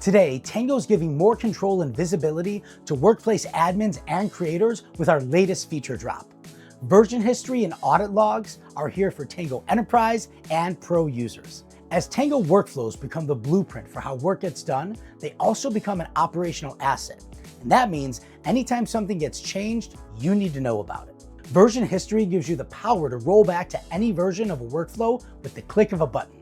Today, Tango is giving more control and visibility to workplace admins and creators with our latest feature drop. Version history and audit logs are here for Tango Enterprise and Pro users. As Tango workflows become the blueprint for how work gets done, they also become an operational asset. And that means anytime something gets changed, you need to know about it. Version history gives you the power to roll back to any version of a workflow with the click of a button.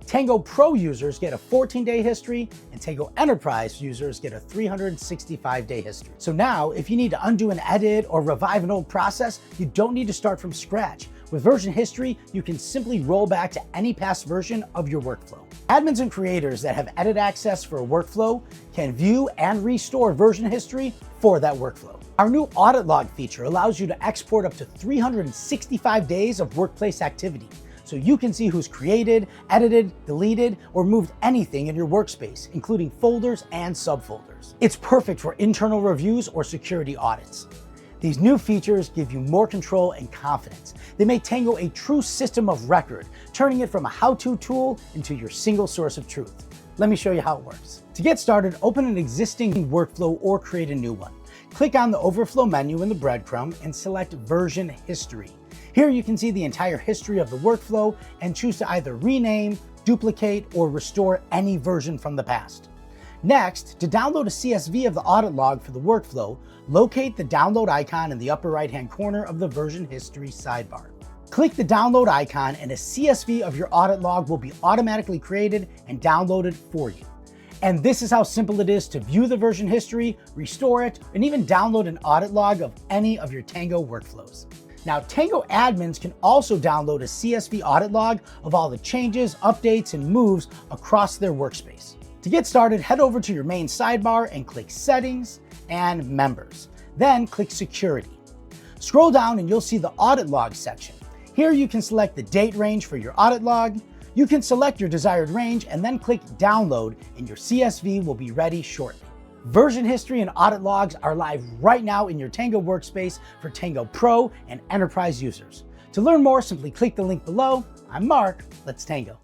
Tango Pro users get a 14-day history, and Tango Enterprise users get a 365-day history. So now, if you need to undo an edit or revive an old process, you don't need to start from scratch. With version history, you can simply roll back to any past version of your workflow. Admins and creators that have edit access for a workflow can view and restore version history for that workflow. Our new audit log feature allows you to export up to 365 days of workplace activity, so you can see who's created, edited, deleted, or moved anything in your workspace, including folders and subfolders. It's perfect for internal reviews or security audits. These new features give you more control and confidence. They make Tango a true system of record, turning it from a how-to tool into your single source of truth. Let me show you how it works. To get started, open an existing workflow or create a new one. Click on the overflow menu in the breadcrumb and select version history. Here you can see the entire history of the workflow and choose to either rename, duplicate, or restore any version from the past. Next, to download a CSV of the audit log for the workflow, locate the download icon in the upper right-hand corner of the version history sidebar. Click the download icon and a CSV of your audit log will be automatically created and downloaded for you. And this is how simple it is to view the version history, restore it, and even download an audit log of any of your Tango workflows. Now, Tango admins can also download a CSV audit log of all the changes, updates, and moves across their workspace. To get started, head over to your main sidebar and click Settings and Members. Then click Security. Scroll down and you'll see the Audit Log section. Here you can select the date range for your audit log. You can select your desired range and then click Download, and your CSV will be ready shortly. Version history and audit logs are live right now in your Tango workspace for Tango Pro and Enterprise users. To learn more, simply click the link below. I'm Mark. Let's Tango.